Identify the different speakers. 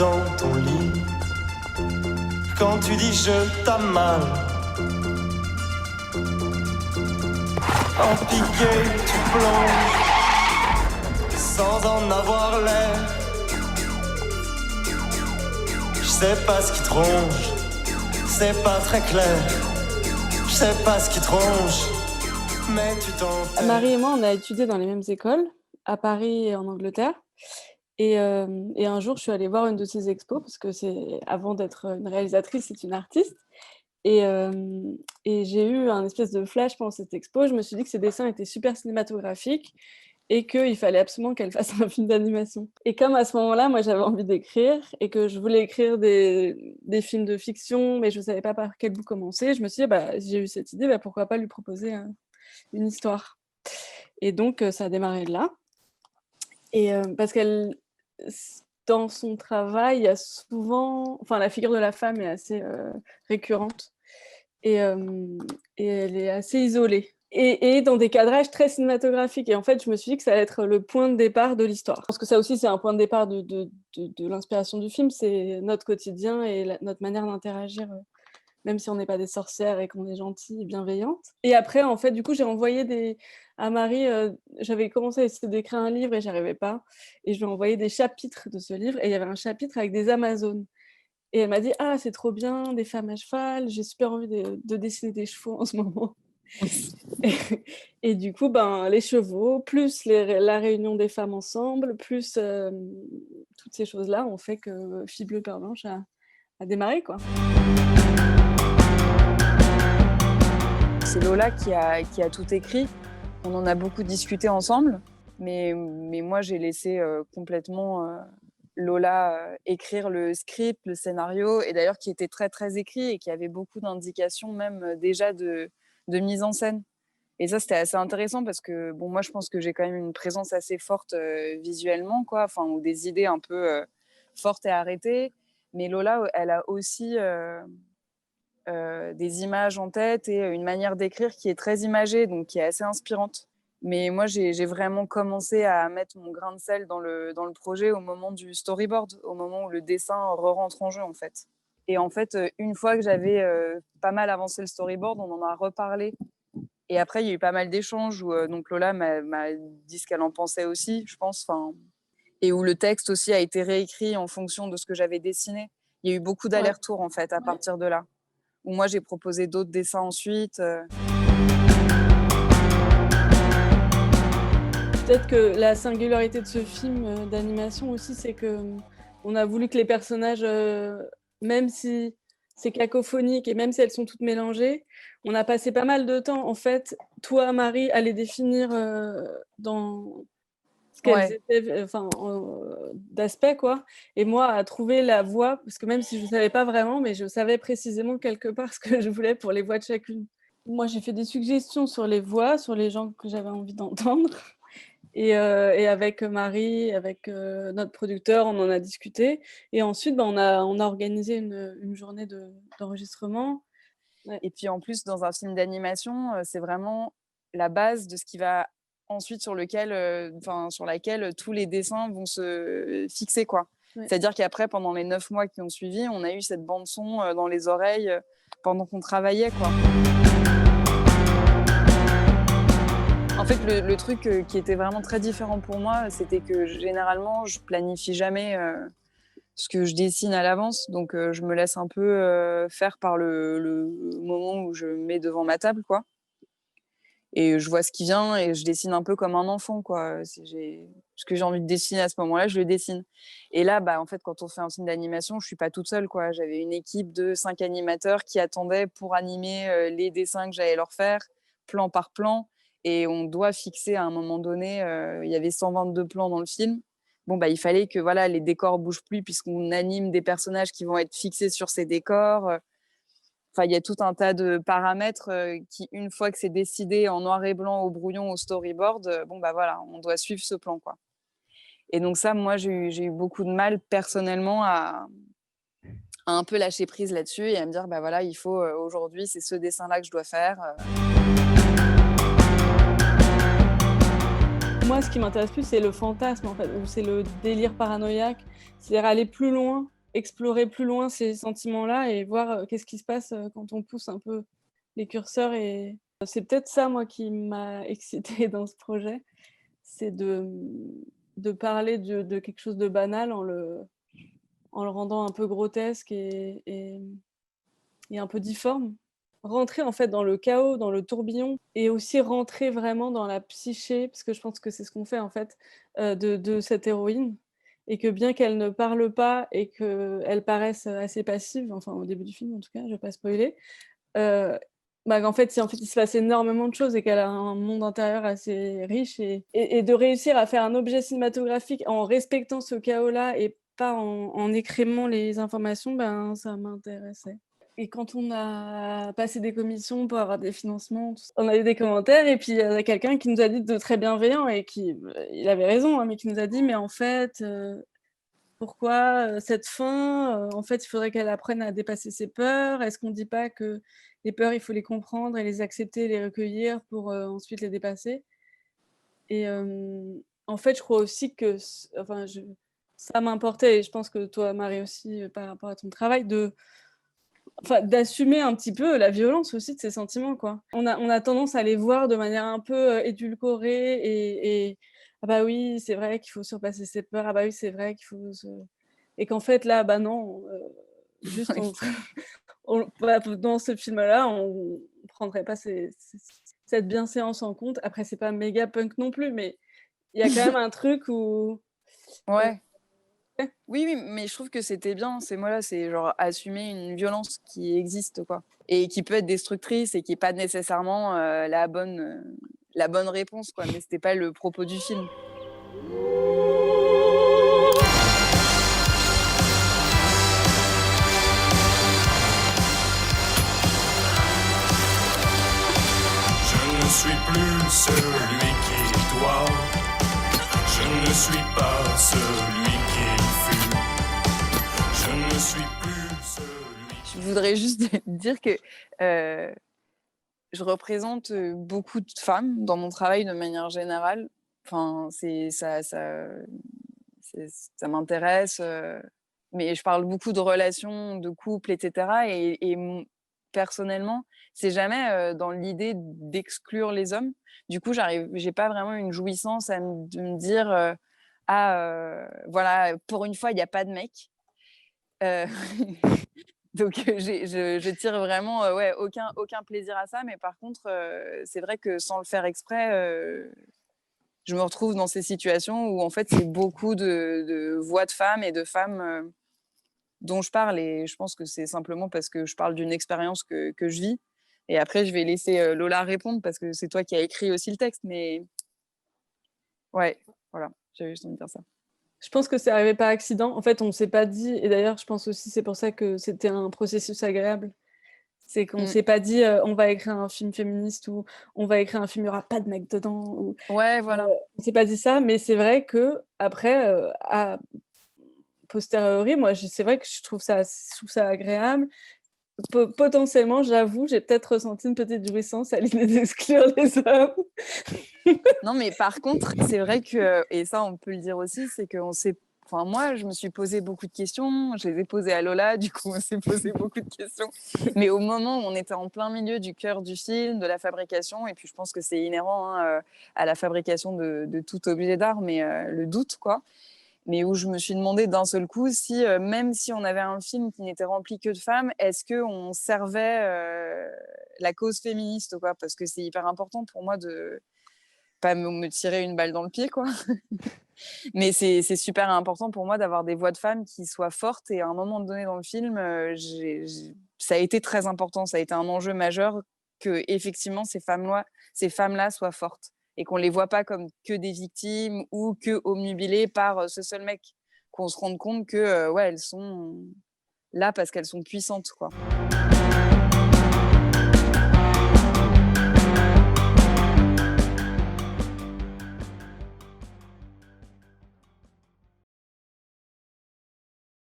Speaker 1: dans ton lit. Quand tu dis je t'aime mal, en piqué tu plonges, sans en avoir l'air. Je sais pas ce qui te ronge, c'est pas très clair. Je sais pas ce qui te ronge, mais tu t'enterres.
Speaker 2: Marie et moi, on a étudié dans les mêmes écoles, à Paris et en Angleterre. Et un jour, je suis allée voir une de ses expos, parce que avant d'être une réalisatrice, c'est une artiste. Et, et j'ai eu un espèce de flash pendant cette expo. Je me suis dit que ses dessins étaient super cinématographiques et qu'il fallait absolument qu'elle fasse un film d'animation. Et comme à ce moment-là, moi, j'avais envie d'écrire et que je voulais écrire des films de fiction, mais je ne savais pas par quel bout commencer, je me suis dit, j'ai eu cette idée, pourquoi pas lui proposer une histoire. Et donc, ça a démarré de là. Et parce qu'elle, dans son travail, il y a souvent... Enfin, la figure de la femme est assez récurrente. Et elle est assez isolée. Et dans des cadrages très cinématographiques. Et en fait, je me suis dit que ça allait être le point de départ de l'histoire. Parce que ça aussi, c'est un point de départ de l'inspiration du film. C'est notre quotidien et notre manière d'interagir, même si on n'est pas des sorcières et qu'on est gentilles et bienveillantes. Et après, en fait, du coup, j'ai envoyé à Marie, j'avais commencé à essayer d'écrire un livre et j'arrivais pas. Et je lui ai envoyé des chapitres de ce livre. Et il y avait un chapitre avec des Amazones. Et elle m'a dit « Ah, c'est trop bien, des femmes à cheval, j'ai super envie de dessiner des chevaux en ce moment. » Et du coup, les chevaux, plus la réunion des femmes ensemble, plus toutes ces choses-là ont fait que Fille bleue, peur blanche a démarré, quoi.
Speaker 3: C'est Lola qui a tout écrit. On en a beaucoup discuté ensemble, mais moi, j'ai laissé complètement... Lola écrire le script, le scénario, et d'ailleurs qui était très très écrit et qui avait beaucoup d'indications même déjà de mise en scène. Et ça, c'était assez intéressant parce que moi je pense que j'ai quand même une présence assez forte visuellement, quoi, enfin, ou des idées un peu fortes et arrêtées. Mais Lola, elle a aussi des images en tête et une manière d'écrire qui est très imagée, donc qui est assez inspirante. Mais moi, j'ai vraiment commencé à mettre mon grain de sel dans le projet au moment du storyboard, au moment où le dessin rentre en jeu, en fait. Et en fait, une fois que j'avais pas mal avancé le storyboard, on en a reparlé. Et après, il y a eu pas mal d'échanges où donc Lola m'a dit ce qu'elle en pensait aussi, je pense. Et où le texte aussi a été réécrit en fonction de ce que j'avais dessiné. Il y a eu beaucoup d'allers-retours, en fait, à partir de là. Où moi, j'ai proposé d'autres dessins ensuite.
Speaker 2: Peut-être que la singularité de ce film d'animation aussi, c'est qu'on a voulu que les personnages, même si c'est cacophonique et même si elles sont toutes mélangées, on a passé pas mal de temps, en fait, toi, Marie, à les définir dans ce qu'elles étaient, d'aspect, quoi. Et moi, à trouver la voix, parce que même si je ne savais pas vraiment, mais je savais précisément quelque part ce que je voulais pour les voix de chacune. Moi, j'ai fait des suggestions sur les voix, sur les gens que j'avais envie d'entendre. Et avec Marie, avec notre producteur, on en a discuté. Et ensuite, on a organisé une journée d'enregistrement. Ouais.
Speaker 3: Et puis en plus, dans un film d'animation, c'est vraiment la base de ce qui va ensuite sur laquelle tous les dessins vont se fixer, quoi. Ouais. C'est-à-dire qu'après, pendant les 9 mois qui ont suivi, on a eu cette bande-son dans les oreilles pendant qu'on travaillait, quoi. En fait, le truc qui était vraiment très différent pour moi, c'était que généralement, je planifie jamais ce que je dessine à l'avance. Donc, je me laisse un peu faire par le moment où je me mets devant ma table, quoi. Et je vois ce qui vient et je dessine un peu comme un enfant, quoi. Ce que j'ai envie de dessiner à ce moment-là, je le dessine. Et là, en fait, quand on fait un film d'animation, je suis pas toute seule, quoi. J'avais une équipe de 5 animateurs qui attendaient pour animer les dessins que j'allais leur faire, plan par plan. Et on doit fixer à un moment donné, il y avait 122 plans dans le film. Il fallait que les décors bougent plus puisqu'on anime des personnages qui vont être fixés sur ces décors. Enfin, il y a tout un tas de paramètres qui, une fois que c'est décidé en noir et blanc, au brouillon, au storyboard, on doit suivre ce plan, quoi. Et donc ça, moi, j'ai eu beaucoup de mal personnellement à un peu lâcher prise là-dessus et à me dire, il faut aujourd'hui, c'est ce dessin-là que je dois faire.
Speaker 2: Moi, ce qui m'intéresse plus, c'est le fantasme, en fait, ou c'est le délire paranoïaque. C'est-à-dire aller plus loin, explorer plus loin ces sentiments-là et voir qu'est-ce qui se passe quand on pousse un peu les curseurs. Et c'est peut-être ça, moi, qui m'a excitée dans ce projet. C'est de parler de quelque chose de banal en le rendant un peu grotesque et un peu difforme. Rentrer en fait dans le chaos, dans le tourbillon et aussi rentrer vraiment dans la psyché, parce que je pense que c'est ce qu'on fait en fait, de cette héroïne et que bien qu'elle ne parle pas et qu'elle paraisse assez passive, enfin au début du film en tout cas, je vais pas spoiler, en fait il se passe énormément de choses et qu'elle a un monde intérieur assez riche et de réussir à faire un objet cinématographique en respectant ce chaos-là et pas en écrémant les informations, ça m'intéressait. Et quand on a passé des commissions pour avoir des financements, on a eu des commentaires et puis il y a quelqu'un qui nous a dit de très bienveillant et il avait raison, hein, mais qui nous a dit mais en fait pourquoi cette fin en fait il faudrait qu'elle apprenne à dépasser ses peurs. Est-ce qu'on dit pas que les peurs il faut les comprendre et les accepter, les recueillir pour ensuite les dépasser? Et en fait je crois aussi que ça m'importait et je pense que toi Marie aussi par rapport à ton travail d'assumer un petit peu la violence aussi de ces sentiments, quoi. On a tendance à les voir de manière un peu édulcorée et ah bah oui, c'est vrai qu'il faut surpasser ses peurs. Ah bah oui, c'est vrai qu'il faut se et qu'en fait là, non, juste dans ce film-là, on prendrait pas cette bienséance en compte. Après, c'est pas méga punk non plus, mais il y a quand même un truc où
Speaker 3: Ouais. Oui, mais je trouve que c'était bien ces mots-là, c'est genre assumer une violence qui existe, quoi, et qui peut être destructrice et qui est pas nécessairement la bonne réponse, quoi. Mais c'était pas le propos du film.
Speaker 4: Je ne suis plus celui qui doit. Je ne suis pas celui qui fut. Je ne suis plus celui.
Speaker 3: Je voudrais juste dire que je représente beaucoup de femmes dans mon travail de manière générale. Enfin, ça m'intéresse, mais je parle beaucoup de relations, de couple, etc. Et personnellement, c'est jamais dans l'idée d'exclure les hommes. Du coup, j'ai pas vraiment une jouissance de me dire voilà, pour une fois, il n'y a pas de mec. Donc, je tire vraiment aucun plaisir à ça. Mais par contre, c'est vrai que sans le faire exprès, je me retrouve dans ces situations où en fait c'est beaucoup de voix de femmes et de femmes dont je parle, et je pense que c'est simplement parce que je parle d'une expérience que je vis. Et après je vais laisser Lola répondre parce que c'est toi qui as écrit aussi le texte, mais ouais, voilà, j'avais juste envie de dire ça.
Speaker 2: Je pense que c'est arrivé par accident. En fait, on ne s'est pas dit, et d'ailleurs, je pense aussi c'est pour ça que c'était un processus agréable. C'est qu'on ne s'est pas dit on va écrire un film féministe ou on va écrire un film, il n'y aura pas de mecs dedans. Ou,
Speaker 3: ouais, voilà.
Speaker 2: On ne s'est pas dit ça, mais c'est vrai qu'après, a posteriori, moi, c'est vrai que je trouve ça agréable. Potentiellement, j'avoue, j'ai peut-être ressenti une petite jouissance à l'idée d'exclure les hommes.
Speaker 3: Non, mais par contre, c'est vrai que, et ça on peut le dire aussi, c'est qu'on s'est... Enfin, moi, je me suis posé beaucoup de questions, je les ai posées à Lola, du coup, on s'est posé beaucoup de questions. Mais au moment où on était en plein milieu du cœur du film, de la fabrication, et puis je pense que c'est inhérent à la fabrication de tout objet d'art, mais le doute, quoi. Mais où je me suis demandé d'un seul coup si, même si on avait un film qui n'était rempli que de femmes, est-ce qu'on servait la cause féministe, quoi. Parce que c'est hyper important pour moi de pas me tirer une balle dans le pied, quoi. Mais c'est super important pour moi d'avoir des voix de femmes qui soient fortes. Et à un moment donné dans le film, ça a été très important. Ça a été un enjeu majeur que effectivement ces femmes-là soient fortes et qu'on les voit pas comme que des victimes ou que obnubilées par ce seul mec. Qu'on se rende compte que elles sont là parce qu'elles sont puissantes, quoi.